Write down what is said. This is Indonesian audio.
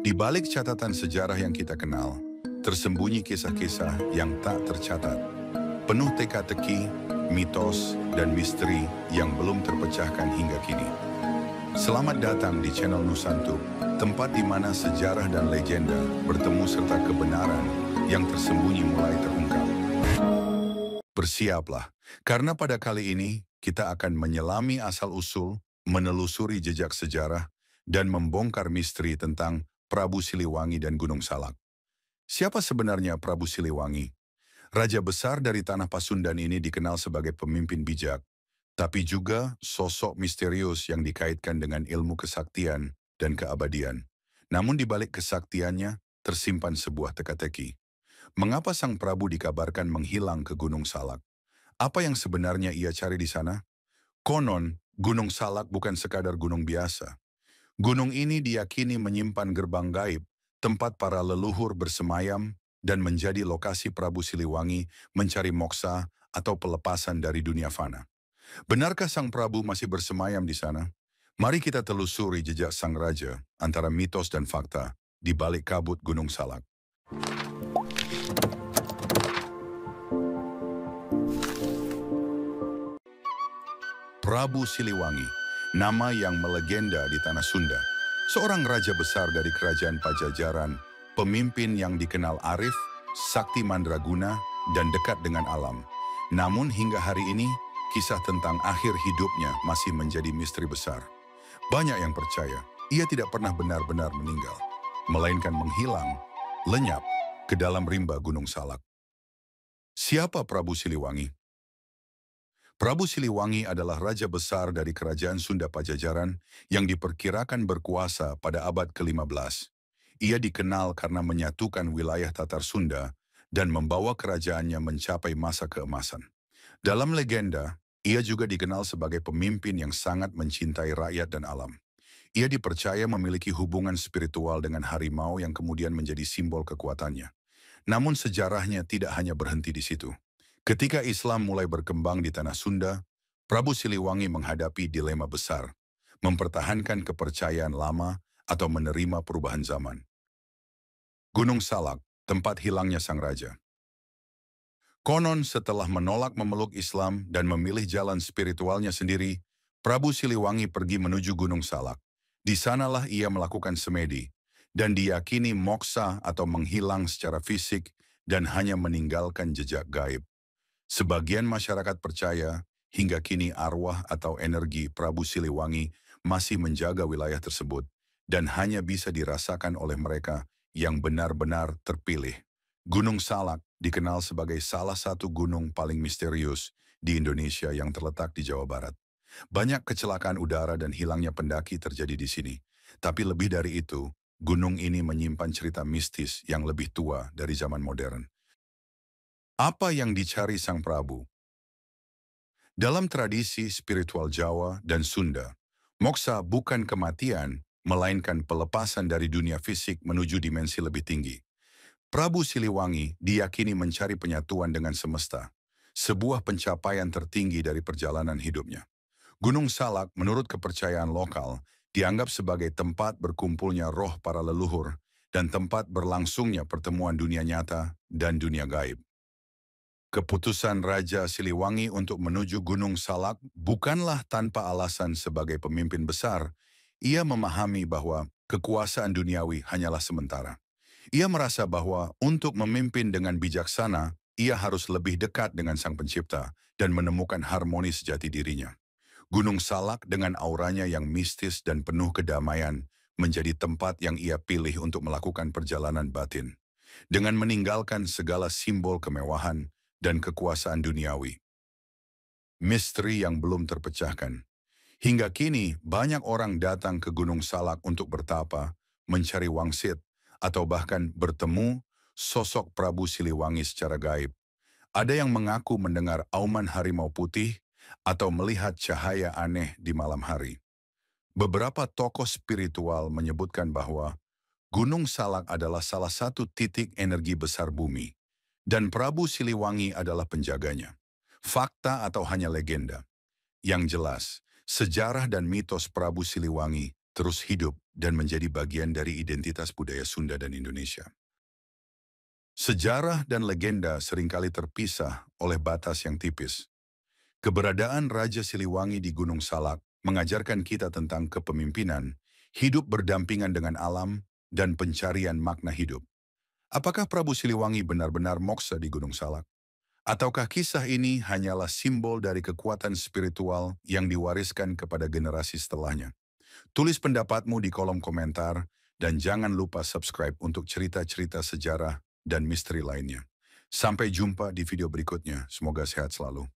Di balik catatan sejarah yang kita kenal, tersembunyi kisah-kisah yang tak tercatat. Penuh teka-teki, mitos, dan misteri yang belum terpecahkan hingga kini. Selamat datang di channel Nusantuk, tempat di mana sejarah dan legenda bertemu serta kebenaran yang tersembunyi mulai terungkap. Bersiaplah, karena pada kali ini kita akan menyelami asal-usul, menelusuri jejak sejarah, dan membongkar misteri tentang Prabu Siliwangi dan Gunung Salak. Siapa sebenarnya Prabu Siliwangi? Raja besar dari tanah Pasundan ini dikenal sebagai pemimpin bijak, tapi juga sosok misterius yang dikaitkan dengan ilmu kesaktian dan keabadian. Namun di balik kesaktiannya tersimpan sebuah teka-teki. Mengapa sang Prabu dikabarkan menghilang ke Gunung Salak? Apa yang sebenarnya ia cari di sana? Konon, Gunung Salak bukan sekadar gunung biasa. Gunung ini diyakini menyimpan gerbang gaib, tempat para leluhur bersemayam dan menjadi lokasi Prabu Siliwangi mencari moksa atau pelepasan dari dunia fana. Benarkah sang Prabu masih bersemayam di sana? Mari kita telusuri jejak sang raja antara mitos dan fakta di balik kabut Gunung Salak. Prabu Siliwangi, nama yang melegenda di tanah Sunda. Seorang raja besar dari kerajaan Pajajaran, pemimpin yang dikenal arif, sakti mandraguna, dan dekat dengan alam. Namun hingga hari ini, kisah tentang akhir hidupnya masih menjadi misteri besar. Banyak yang percaya, ia tidak pernah benar-benar meninggal, melainkan menghilang, lenyap, ke dalam rimba Gunung Salak. Siapa Prabu Siliwangi? Prabu Siliwangi adalah raja besar dari kerajaan Sunda Pajajaran yang diperkirakan berkuasa pada abad ke-15. Ia dikenal karena menyatukan wilayah Tatar Sunda dan membawa kerajaannya mencapai masa keemasan. Dalam legenda, ia juga dikenal sebagai pemimpin yang sangat mencintai rakyat dan alam. Ia dipercaya memiliki hubungan spiritual dengan harimau yang kemudian menjadi simbol kekuatannya. Namun sejarahnya tidak hanya berhenti di situ. Ketika Islam mulai berkembang di tanah Sunda, Prabu Siliwangi menghadapi dilema besar, mempertahankan kepercayaan lama atau menerima perubahan zaman. Gunung Salak, tempat hilangnya sang raja. Konon setelah menolak memeluk Islam dan memilih jalan spiritualnya sendiri, Prabu Siliwangi pergi menuju Gunung Salak. Di sanalah ia melakukan semedi, dan diyakini moksa atau menghilang secara fisik dan hanya meninggalkan jejak gaib. Sebagian masyarakat percaya hingga kini arwah atau energi Prabu Siliwangi masih menjaga wilayah tersebut dan hanya bisa dirasakan oleh mereka yang benar-benar terpilih. Gunung Salak dikenal sebagai salah satu gunung paling misterius di Indonesia yang terletak di Jawa Barat. Banyak kecelakaan udara dan hilangnya pendaki terjadi di sini. Tapi lebih dari itu, gunung ini menyimpan cerita mistis yang lebih tua dari zaman modern. Apa yang dicari sang Prabu? Dalam tradisi spiritual Jawa dan Sunda, moksa bukan kematian, melainkan pelepasan dari dunia fisik menuju dimensi lebih tinggi. Prabu Siliwangi diyakini mencari penyatuan dengan semesta, sebuah pencapaian tertinggi dari perjalanan hidupnya. Gunung Salak, menurut kepercayaan lokal, dianggap sebagai tempat berkumpulnya roh para leluhur dan tempat berlangsungnya pertemuan dunia nyata dan dunia gaib. Keputusan Raja Siliwangi untuk menuju Gunung Salak bukanlah tanpa alasan sebagai pemimpin besar. Ia memahami bahwa kekuasaan duniawi hanyalah sementara. Ia merasa bahwa untuk memimpin dengan bijaksana, ia harus lebih dekat dengan Sang Pencipta dan menemukan harmoni sejati dirinya. Gunung Salak dengan auranya yang mistis dan penuh kedamaian menjadi tempat yang ia pilih untuk melakukan perjalanan batin. Dengan meninggalkan segala simbol kemewahan dan kekuasaan duniawi. Misteri yang belum terpecahkan. Hingga kini, banyak orang datang ke Gunung Salak untuk bertapa, mencari wangsit, atau bahkan bertemu sosok Prabu Siliwangi secara gaib. Ada yang mengaku mendengar auman harimau putih atau melihat cahaya aneh di malam hari. Beberapa tokoh spiritual menyebutkan bahwa Gunung Salak adalah salah satu titik energi besar bumi, dan Prabu Siliwangi adalah penjaganya. Fakta atau hanya legenda? Yang jelas, sejarah dan mitos Prabu Siliwangi terus hidup dan menjadi bagian dari identitas budaya Sunda dan Indonesia. Sejarah dan legenda seringkali terpisah oleh batas yang tipis. Keberadaan Raja Siliwangi di Gunung Salak mengajarkan kita tentang kepemimpinan, hidup berdampingan dengan alam, dan pencarian makna hidup. Apakah Prabu Siliwangi benar-benar moksa di Gunung Salak? Ataukah kisah ini hanyalah simbol dari kekuatan spiritual yang diwariskan kepada generasi setelahnya? Tulis pendapatmu di kolom komentar, dan jangan lupa subscribe untuk cerita-cerita sejarah dan misteri lainnya. Sampai jumpa di video berikutnya. Semoga sehat selalu.